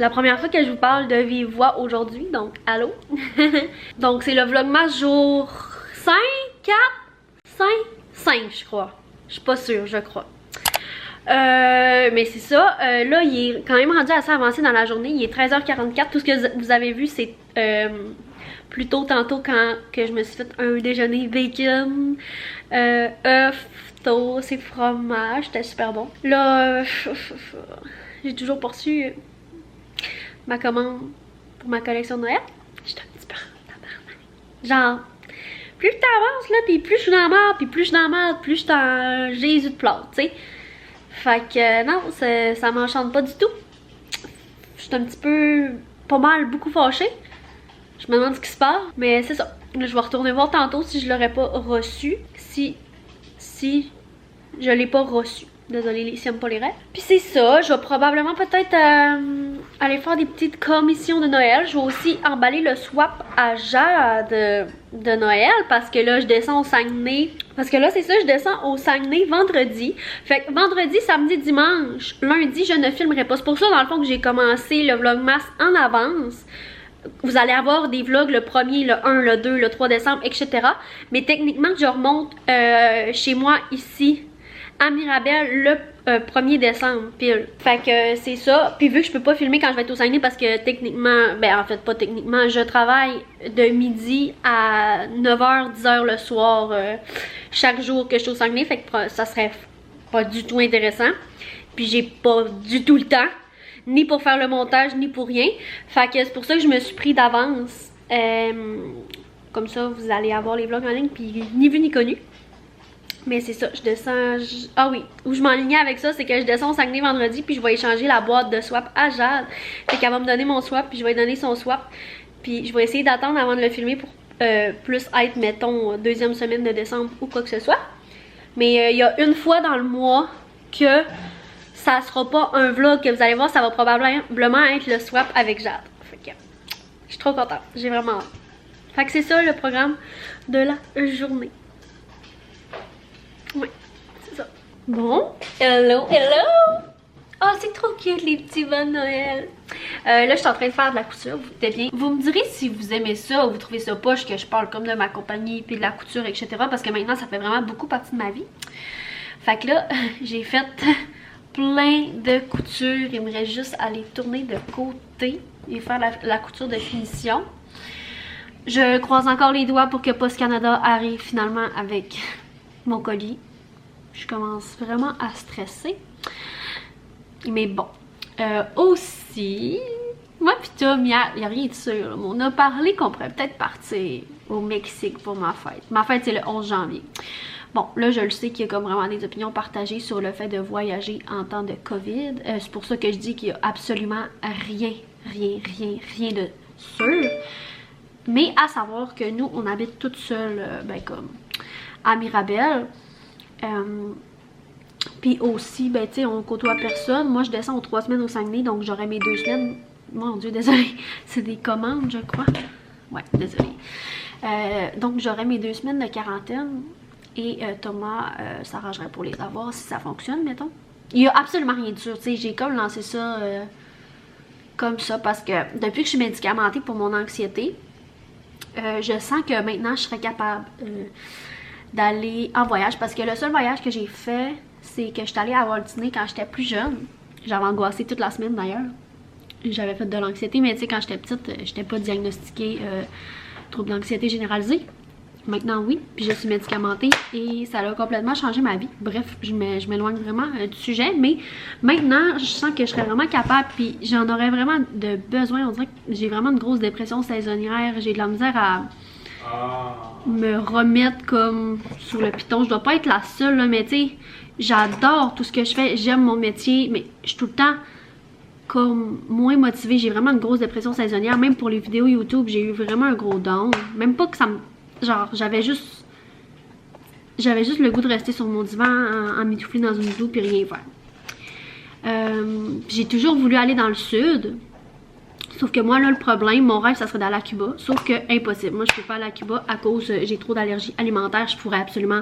C'est la première fois que je vous parle de vive voix aujourd'hui, donc allô. Donc c'est le vlogmas jour 5, 4, 5 je crois. Je suis pas sûre, je crois. Mais c'est ça, là il est quand même rendu assez avancé dans la journée, il est 13h44, tout ce que vous avez vu c'est plus tôt tantôt quand que je me suis fait un déjeuner bacon, œufs, toast et fromage, c'était super bon. Là, j'ai toujours poursu ma commande pour ma collection de Noël. J'étais un petit peu en tabarnak. Genre, plus t'avances là, pis plus je suis dans la merde, pis plus je suis dans la merde, plus je suis en Jésus de plate, tu sais. Fait que non, ça m'enchante pas du tout. Je suis un petit peu, pas mal, beaucoup fâchée. Je me demande ce qui se passe, mais c'est ça. Là, je vais retourner voir tantôt si je l'aurais pas reçu. Si je l'ai pas reçu. Désolée s'ils n'aiment pas les rêves. Puis c'est ça, je vais probablement peut-être aller faire des petites commissions de Noël. Je vais aussi emballer le swap à Jade de Noël parce que là je descends au Saguenay. Parce que là c'est ça, je descends au Saguenay vendredi. Fait que vendredi, samedi, dimanche, lundi je ne filmerai pas. C'est pour ça dans le fond que j'ai commencé le vlogmas en avance. Vous allez avoir des vlogs le 1er, le 1, le 2, le 3 décembre, etc. Mais techniquement je remonte chez moi ici à Mirabel le 1er décembre pile. Fait que c'est ça. Puis vu que je peux pas filmer quand je vais être au Saguenay parce que techniquement, ben en fait pas techniquement, je travaille de midi à 9h, 10h le soir chaque jour que je suis au Saguenay. Fait que ça serait pas du tout intéressant. Puis j'ai pas du tout le temps. Ni pour faire le montage, ni pour rien. Fait que c'est pour ça que je me suis pris d'avance. Comme ça, vous allez avoir les vlogs en ligne, puis ni vu ni connu. Mais c'est ça, je descends... Ah oui, où je m'enlignais avec ça, c'est que je descends au Saguenay vendredi, puis je vais échanger la boîte de swap à Jade. Fait qu'elle va me donner mon swap, puis je vais lui donner son swap. Puis je vais essayer d'attendre avant de le filmer pour plus être, mettons, deuxième semaine de décembre ou quoi que ce soit. Mais il y a une fois dans le mois que ça sera pas un vlog que vous allez voir, ça va probablement être le swap avec Jade. Fait que je suis trop contente, j'ai vraiment hâte. Fait que c'est ça le programme de la journée. Oui, c'est ça. Bon, hello, hello! Oh, c'est trop cute les petits bonnes Noël. Là, je suis en train de faire de la couture, vous doutez bien. Vous me direz si vous aimez ça ou vous trouvez ça poche que je parle comme de ma compagnie puis de la couture, etc. Parce que maintenant, ça fait vraiment beaucoup partie de ma vie. Fait que là, j'ai fait plein de couture. Il me reste juste à les tourner de côté et faire la couture de finition. Je croise encore les doigts pour que Post Canada arrive finalement avec mon colis. Je commence vraiment à stresser. Mais bon. Aussi, moi pis Tom, il n'y a rien de sûr. On a parlé qu'on pourrait peut-être partir au Mexique pour ma fête. Ma fête, c'est le 11 janvier. Bon, là, je le sais qu'il y a comme vraiment des opinions partagées sur le fait de voyager en temps de COVID. C'est pour ça que je dis qu'il n'y a absolument rien de sûr. Mais à savoir que nous, on habite toutes seules, ben comme à Mirabel. Puis aussi, ben tu sais, on côtoie personne. Moi, je descends aux 3 semaines au Saguenay, donc j'aurai mes 2 semaines. Mon Dieu, désolée, c'est des commandes, je crois. Ouais, désolée. Donc, j'aurai mes 2 semaines de quarantaine. Et Thomas s'arrangerait pour les avoir si ça fonctionne, mettons. Il n'y a absolument rien de sûr, tu sais, j'ai comme lancé ça comme ça parce que depuis que je suis médicamentée pour mon anxiété, je sens que maintenant je serais capable d'aller en voyage parce que le seul voyage que j'ai fait, c'est que je suis allée à Walt Disney quand j'étais plus jeune. J'avais angoissé toute la semaine d'ailleurs. J'avais fait de l'anxiété, mais tu sais, quand j'étais petite, j'étais pas diagnostiquée trouble d'anxiété généralisée. Maintenant oui, puis je suis médicamentée et ça a complètement changé ma vie. Bref, je m'éloigne vraiment du sujet, mais maintenant je sens que je serais vraiment capable, puis j'en aurais vraiment de besoin. On dirait que j'ai vraiment une grosse dépression saisonnière, j'ai de la misère à me remettre comme sur le piton. Je dois pas être la seule là, mais tu sais, j'adore tout ce que je fais, j'aime mon métier, mais je suis tout le temps comme moins motivée. J'ai vraiment une grosse dépression saisonnière, même pour les vidéos YouTube, j'ai eu vraiment un gros down. Même pas que ça me... Genre, j'avais juste le goût de rester sur mon divan en m'étouffler dans une douche puis rien faire. J'ai toujours voulu aller dans le sud. Sauf que moi, là, le problème, mon rêve, ça serait d'aller à Cuba. Sauf que, impossible. Moi, je peux pas aller à Cuba à cause, j'ai trop d'allergies alimentaires. Je pourrais absolument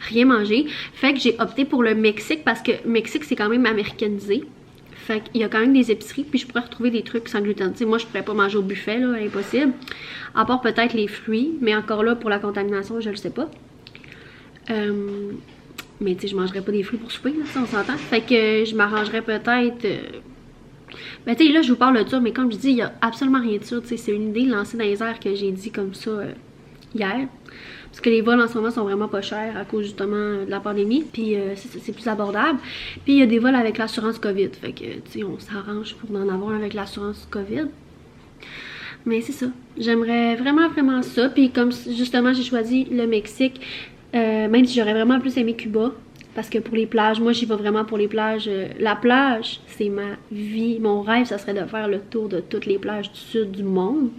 rien manger. Fait que j'ai opté pour le Mexique parce que Mexique, c'est quand même américanisé. Fait qu'il y a quand même des épiceries, puis je pourrais retrouver des trucs sans gluten. Tu sais, moi, je pourrais pas manger au buffet, là, impossible. À part peut-être les fruits, mais encore là, pour la contamination, je le sais pas. Mais tu sais, je mangerais pas des fruits pour souper, là, ça, on s'entend. Fait que je m'arrangerais peut-être... Ben tu sais, là, je vous parle de ça, mais comme je dis, il y a absolument rien de sûr. Tu sais, c'est une idée lancée dans les airs que j'ai dit comme ça hier. Parce que les vols en ce moment sont vraiment pas chers à cause justement de la pandémie. Puis c'est plus abordable. Puis il y a des vols avec l'assurance COVID. Fait que tu sais, on s'arrange pour en avoir avec l'assurance COVID. Mais c'est ça. J'aimerais vraiment ça. Puis comme justement j'ai choisi le Mexique, même si j'aurais vraiment plus aimé Cuba. Parce que pour les plages, moi j'y vais vraiment pour les plages. La plage, c'est ma vie. Mon rêve, ça serait de faire le tour de toutes les plages du sud du monde.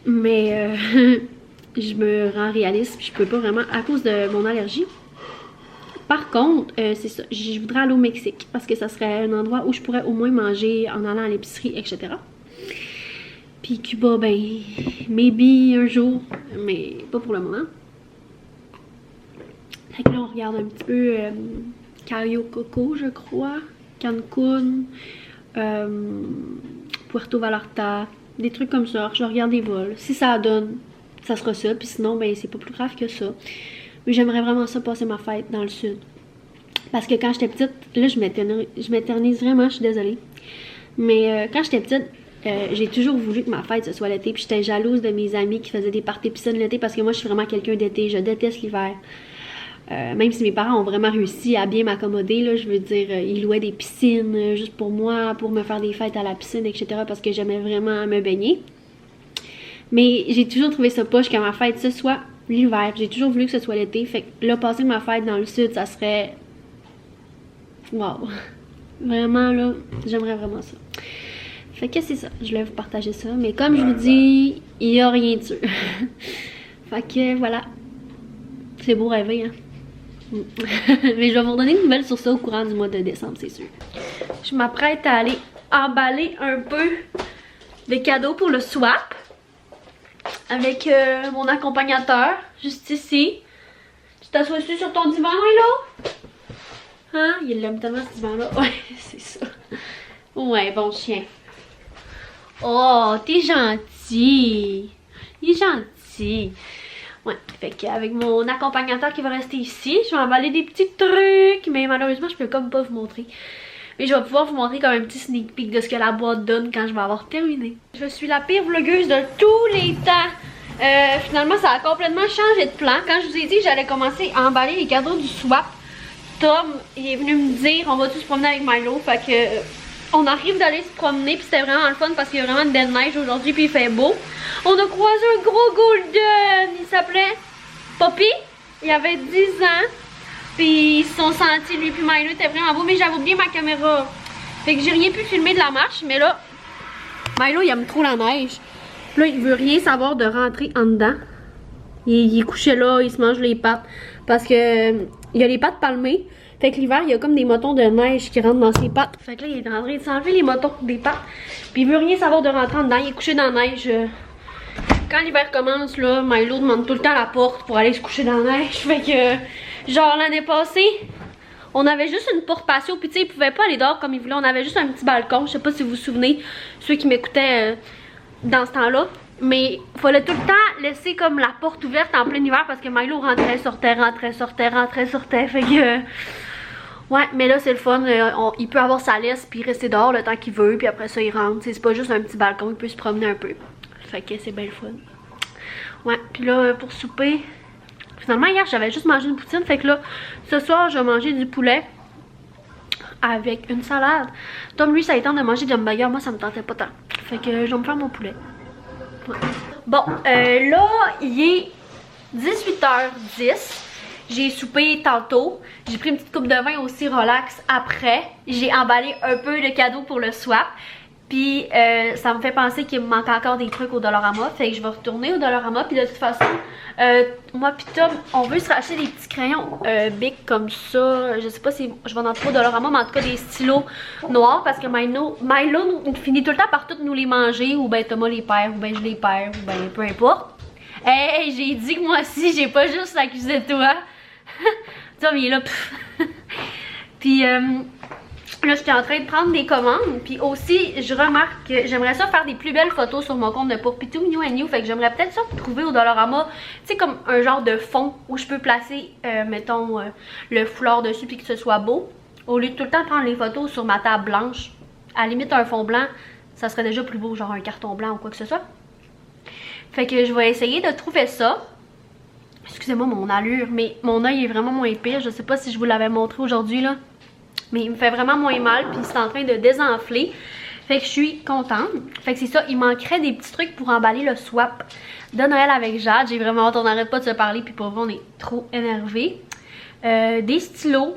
Mais je me rends réaliste, puis je peux pas vraiment à cause de mon allergie. Par contre, c'est ça, je voudrais aller au Mexique parce que ça serait un endroit où je pourrais au moins manger en allant à l'épicerie, etc. Puis Cuba, ben, maybe un jour, mais pas pour le moment. Fait que là, on regarde un petit peu Cayo Coco, je crois, Cancun, Puerto Vallarta, des trucs comme ça. Je regarde des vols. Si ça donne, ça sera ça. Puis sinon, ben, c'est pas plus grave que ça. Mais j'aimerais vraiment ça passer ma fête dans le sud. Parce que quand j'étais petite, là, je m'éternise vraiment, je suis désolée. Mais quand j'étais petite, j'ai toujours voulu que ma fête ce soit l'été. Puis j'étais jalouse de mes amis qui faisaient des parties piscine l'été parce que moi, je suis vraiment quelqu'un d'été. Je déteste l'hiver. Même si mes parents ont vraiment réussi à bien m'accommoder, là, je veux dire, ils louaient des piscines juste pour moi, pour me faire des fêtes à la piscine, etc. parce que j'aimais vraiment me baigner. Mais j'ai toujours trouvé ça poche que ma fête ce soit l'hiver. J'ai toujours voulu que ce soit l'été. Fait que là, passer ma fête dans le sud, ça serait... Wow! Vraiment, là, j'aimerais vraiment ça. Fait que c'est ça, je voulais vous partager ça. Mais comme je vous dis, il n'y a rien de sûr. Fait que voilà. C'est beau rêver, hein? Mais je vais vous redonner une nouvelle sur ça au courant du mois de décembre, c'est sûr. Je m'apprête à aller emballer un peu de cadeaux pour le swap. Avec mon accompagnateur, juste ici. Tu t'assois dessus sur ton divan, là? Hein? Il l'aime tellement ce divan-là. Ouais, c'est ça. Ouais, bon chien. Oh, t'es gentil. Il est gentil. Ouais, fait qu'avec mon accompagnateur qui va rester ici, je vais emballer des petits trucs. Mais malheureusement, je peux comme pas vous montrer. Mais je vais pouvoir vous montrer comme un petit sneak peek de ce que la boîte donne quand je vais avoir terminé. Je suis la pire vlogueuse de tous les temps. Finalement, ça a complètement changé de plan. Quand je vous ai dit que j'allais commencer à emballer les cadeaux du swap, Tom il est venu me dire on va tous se promener avec Milo. Fait que on arrive d'aller se promener, puis c'était vraiment le fun parce qu'il y a vraiment une belle neige aujourd'hui, puis il fait beau. On a croisé un gros golden, il s'appelait Poppy, il avait 10 ans, puis ils se sont sentis, lui puis Milo était vraiment beau, mais j'avais oublié ma caméra. Fait que j'ai rien pu filmer de la marche, mais là, Milo il aime trop la neige. Là, il veut rien savoir de rentrer en dedans. Il est couché là, il se mange les pattes, parce que il a les pattes palmées. Fait que l'hiver, il y a comme des motons de neige qui rentrent dans ses pattes. Fait que là, il est en train de s'enlever les motons des pattes. Puis il veut rien savoir de rentrer en dedans. Il est couché dans la neige. Quand l'hiver commence, là, Milo demande tout le temps la porte pour aller se coucher dans la neige. Fait que, genre, l'année passée, on avait juste une porte patio. Puis tu sais, il pouvait pas aller dehors comme il voulait. On avait juste un petit balcon. Je sais pas si vous vous souvenez, ceux qui m'écoutaient dans ce temps-là. Mais il fallait tout le temps laisser comme la porte ouverte en plein hiver parce que Milo rentrait, sortait, rentrait, sortait, rentrait, sortait. Fait que... ouais, mais là c'est le fun, il peut avoir sa laisse puis rester dehors le temps qu'il veut, puis après ça il rentre, c'est pas juste un petit balcon, il peut se promener un peu. Fait que c'est bien le fun. Ouais, puis là pour souper, finalement hier j'avais juste mangé une poutine, fait que là ce soir je vais manger du poulet avec une salade. Tom lui ça a été de manger du hamburger, moi ça me tentait pas tant. Fait que je vais me faire mon poulet. Ouais. Bon, là il est 18h10. J'ai soupé tantôt, j'ai pris une petite coupe de vin aussi relax après. J'ai emballé un peu de cadeaux pour le swap. Puis ça me fait penser qu'il me manque encore des trucs au Dollarama. Fait que je vais retourner au Dollarama. Puis de toute façon, moi pis Tom, on veut se racheter des petits crayons Bic comme ça. Je sais pas si je vais en trouver au Dollarama, mais en tout cas des stylos noirs. Parce que Milo finit tout le temps par toutes nous les manger. Ou ben Thomas les perd, ou ben je les perds, ou ben peu importe. Hey, j'ai dit que moi aussi, j'ai pas juste l'accusé de toi. Tom il est là. Puis Là, j'étais en train de prendre des commandes. Puis aussi, je remarque que j'aimerais ça faire des plus belles photos sur mon compte de Pour Pitou, Minou and You. Fait que j'aimerais peut-être ça trouver au Dollarama. Tu sais, comme un genre de fond où je peux placer, mettons, le foulard dessus puis que ce soit beau. Au lieu de tout le temps prendre les photos sur ma table blanche. À la limite, un fond blanc, ça serait déjà plus beau, genre un carton blanc ou quoi que ce soit. Fait que je vais essayer de trouver ça. Excusez-moi mon allure, mais mon œil est vraiment moins pire. Je sais pas si je vous l'avais montré aujourd'hui, là. Mais il me fait vraiment moins mal, puis c'est en train de désenfler. Fait que je suis contente. Fait que c'est ça, il manquerait des petits trucs pour emballer le swap de Noël avec Jade. J'ai vraiment hâte, on n'arrête pas de se parler, puis pour vrai, on est trop énervés. Des stylos.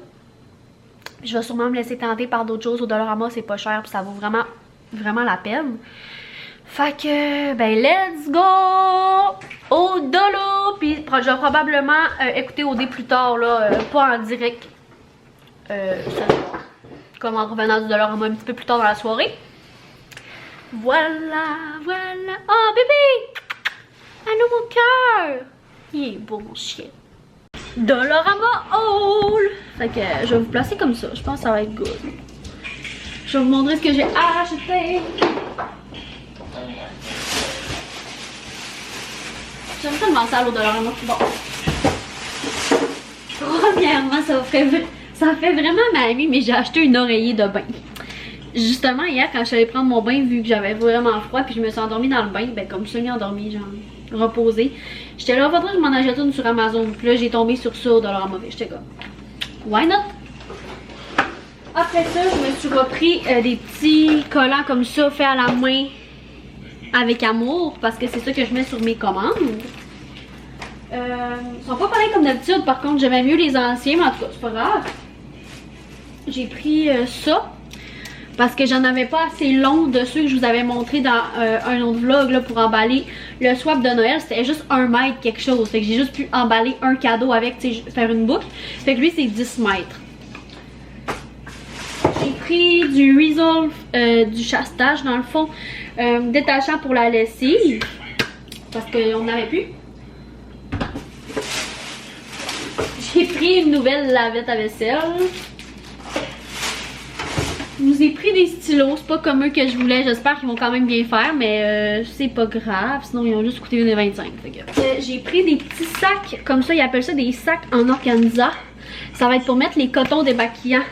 Je vais sûrement me laisser tenter par d'autres choses. Au Dollarama, c'est pas cher, puis ça vaut vraiment, vraiment la peine. Fait que, ben, let's go au Dolo! Puis je vais probablement écouter OD plus tard, là, pas en direct. Comme en revenant du Dollarama un petit peu plus tard dans la soirée. Voilà, voilà. Oh bébé! Allô mon cœur! Il est beau mon chien. Dollarama haul! Fait que je vais vous placer comme ça. Je pense que ça va être good. Je vais vous montrer ce que j'ai acheté. J'aime tellement ça au Dollarama. Bon. Premièrement, ça fait vraiment ma vie, mais j'ai acheté une oreiller de bain. Justement, hier, quand je suis allée prendre mon bain, vu que j'avais vraiment froid, puis je me suis endormie dans le bain, ben comme semi-endormie, genre reposée. J'étais là, faudrait que je m'en achète une sur Amazon. Puis là, j'ai tombé sur ça au Dollarama. J'étais comme, why not? Après ça, je me suis repris des petits collants comme ça, faits à la main, avec amour, parce que c'est ça que je mets sur mes commandes. Ils sont pas pareils comme d'habitude, par contre j'aimais mieux les anciens, mais en tout cas c'est pas grave. J'ai pris ça parce que j'en avais pas assez long de ceux que je vous avais montré dans un autre vlog là, pour emballer le swap de Noël. C'était juste 1 mètre quelque chose, fait que j'ai juste pu emballer un cadeau avec, tu sais, faire une boucle. Fait que lui c'est 10 mètres. J'ai pris du Resolve, du chastage dans le fond, détachant pour la lessive parce qu'on n'avait plus. J'ai pris une nouvelle lavette à vaisselle. Je vous ai pris des stylos, c'est pas comme eux que je voulais. J'espère qu'ils vont quand même bien faire, mais c'est pas grave. Sinon, ils ont juste coûté 1,25 $. J'ai pris des petits sacs, comme ça, ils appellent ça des sacs en organza. Ça va être pour mettre les cotons démaquillants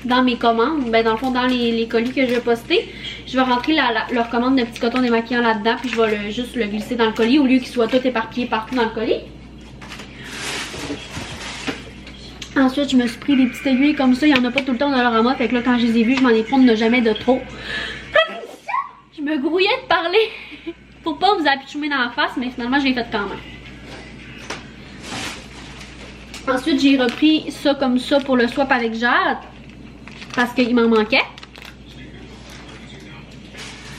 dans mes commandes. Ben, dans le fond, dans les colis que je vais poster. Je vais rentrer leur commande de petits cotons démaquillants là-dedans, puis je vais juste le glisser dans le colis au lieu qu'il soit tout éparpillé partout dans le colis. Ensuite, je me suis pris des petites aiguilles comme ça. Il n'y en a pas tout le temps dans Dollarama. Fait que là, quand je les ai vues, je m'en ai pris de ne jamais de trop. Je me grouillais de parler pour pas vous apitchoumer dans la face, mais finalement, je l'ai fait quand même. Ensuite, j'ai repris ça comme ça pour le swap avec Jade. Parce qu'il m'en manquait.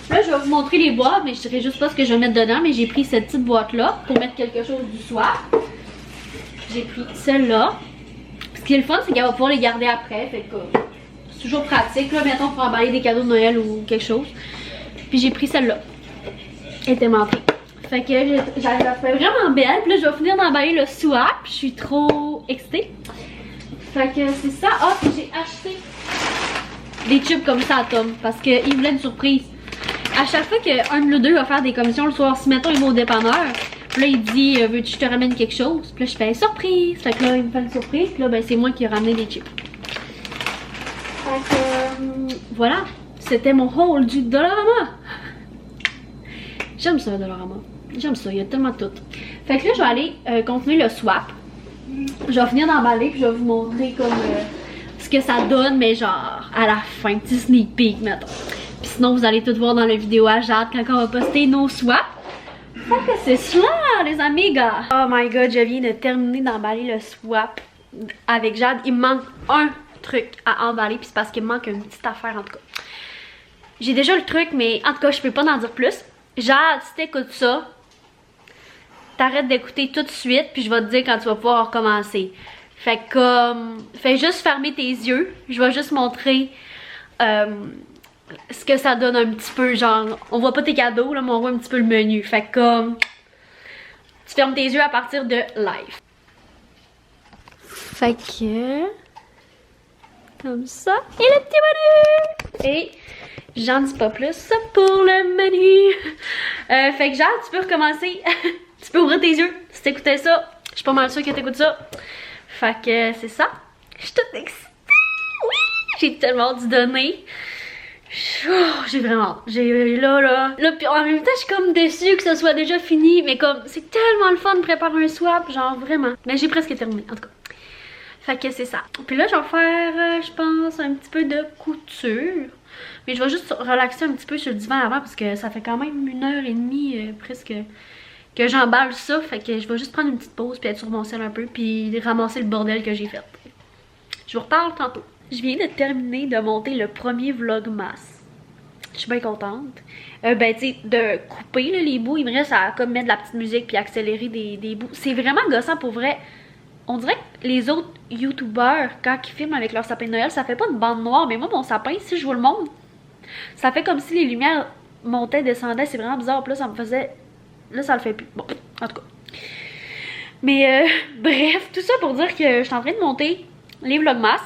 Là, je vais vous montrer les boîtes, mais je dirais juste pas ce que je vais mettre dedans. Mais j'ai pris cette petite boîte-là pour mettre quelque chose du swap. J'ai pris celle-là. Ce qui est le fun, c'est qu'elle va pouvoir les garder après. Fait que c'est toujours pratique, là, mettons, pour emballer des cadeaux de Noël ou quelque chose. Puis j'ai pris celle-là. Elle était manquée. Fait que j'avais fait vraiment belle. Puis là, je vais finir d'emballer le swap. Je suis trop excitée. Fait que c'est ça. Ah, puis j'ai acheté des chips comme ça à Tom. Parce qu'il voulait une surprise. À chaque fois qu'un de nous deux va faire des commissions le soir, si mettons il va au dépanneur. Puis là, il dit, veux-tu que je te ramène quelque chose? Puis là, je fais surprise. Fait que là, il me fait une surprise. Puis là, ben, c'est moi qui ai ramené des chips. Fait que, voilà. C'était mon haul du Dollarama. J'aime ça, Dollarama. J'aime ça. Il y a tellement de tout. Fait que là, je vais aller continuer le swap. Je vais finir d'emballer. Puis je vais vous montrer comme ce que ça donne. Mais genre, à la fin. Petit sneak peek, mettons. Puis sinon, vous allez tout voir dans la vidéo à Jade quand on va poster nos swaps. Fait que c'est cela, les amigas. Oh my god, je viens de terminer d'emballer le swap avec Jade. Il me manque un truc à emballer, puis c'est parce qu'il me manque une petite affaire en tout cas. J'ai déjà le truc, mais en tout cas, je peux pas en dire plus. Jade, si t'écoutes ça, t'arrêtes d'écouter tout de suite, puis je vais te dire quand tu vas pouvoir recommencer. Fait que comme, fais juste fermer tes yeux. Je vais juste montrer ce que ça donne un petit peu, genre, on voit pas tes cadeaux, là, mais on voit un petit peu le menu. Fait que comme, tu fermes tes yeux à partir de live. Fait que, Comme ça. Et le petit menu! Et j'en dis pas plus pour le menu. Fait que genre, tu peux recommencer. Tu peux ouvrir tes yeux si t'écoutais ça. Je suis pas mal sûre que t'écoutes ça. Fait que c'est ça. Je suis toute excitée. Oui! J'ai tellement hâte d'y donner. J'ai vraiment hâte. J'ai là, puis en même temps, je suis comme déçue que ce soit déjà fini. Mais comme, c'est tellement le fun de préparer un swap. Genre, vraiment. Mais j'ai presque terminé, en tout cas. Fait que c'est ça. Puis là, je vais faire, je pense, un petit peu de couture. Mais je vais juste relaxer un petit peu sur le divan avant parce que ça fait quand même 1h30 presque que j'emballe ça. Fait que je vais juste prendre une petite pause puis être sur mon sel un peu puis ramasser le bordel que j'ai fait. Je vous reparle tantôt. Je viens de terminer de monter le premier vlogmas. Je suis bien contente. Ben tu sais, de couper là, les bouts. Il me reste à comme mettre de la petite musique puis accélérer des bouts. C'est vraiment gossant pour vrai. On dirait que les autres youtubeurs, quand ils filment avec leur sapin de Noël, ça fait pas de bande noire. Mais moi, mon sapin, si je vous le montre, ça fait comme si les lumières montaient, descendaient. C'est vraiment bizarre. Puis là, ça me faisait... Là, ça le fait plus. Bon, en tout cas. Mais bref, tout ça pour dire que je suis en train de monter les vlogmas.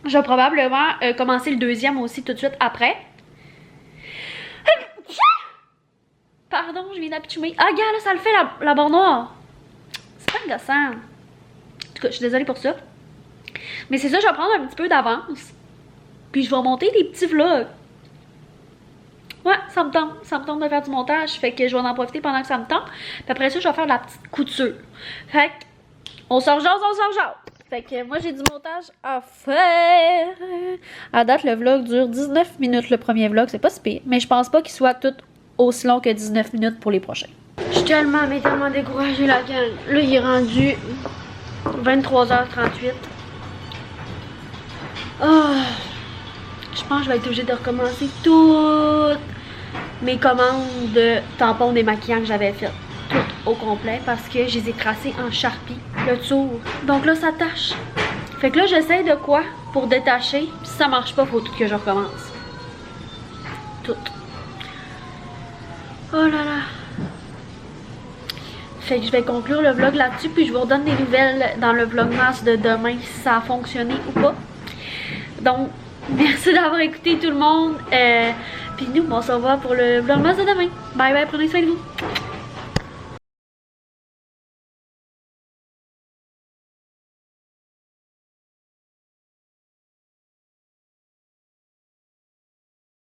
Je vais probablement commencer le deuxième aussi tout de suite après. Pardon, je viens d'apitchumer. Ah, gars, là, ça le fait la barre noire. C'est pas gossant. En tout cas, je suis désolée pour ça. Mais c'est ça, je vais prendre un petit peu d'avance. Puis je vais monter des petits vlogs. Ouais, ça me tente de faire du montage. Fait que je vais en profiter pendant que ça me tente. Puis après ça, je vais faire de la petite couture. Fait que, on s'en jase. Fait que moi, j'ai du montage à faire. À date, le vlog dure 19 minutes, le premier vlog. C'est pas si pire. Mais je pense pas qu'il soit tout aussi long que 19 minutes pour les prochains. Je suis tellement découragée, la gang. Là, il est rendu 23h38. Oh, je pense que je vais être obligée de recommencer toutes mes commandes de tampons démaquillants que j'avais faites. Toutes au complet parce que je les ai tracées en Sharpie, le tour. Donc là, ça tâche. Fait que là, j'essaie de quoi pour détacher. Puis si ça marche pas, faut tout que je recommence. Tout. Oh là là. Fait que je vais conclure le vlog là-dessus. Puis je vous redonne des nouvelles dans le vlogmas de demain si ça a fonctionné ou pas. Donc, merci d'avoir écouté tout le monde. Puis nous, on se revoit pour le vlogmas de demain. Bye bye, prenez soin de vous.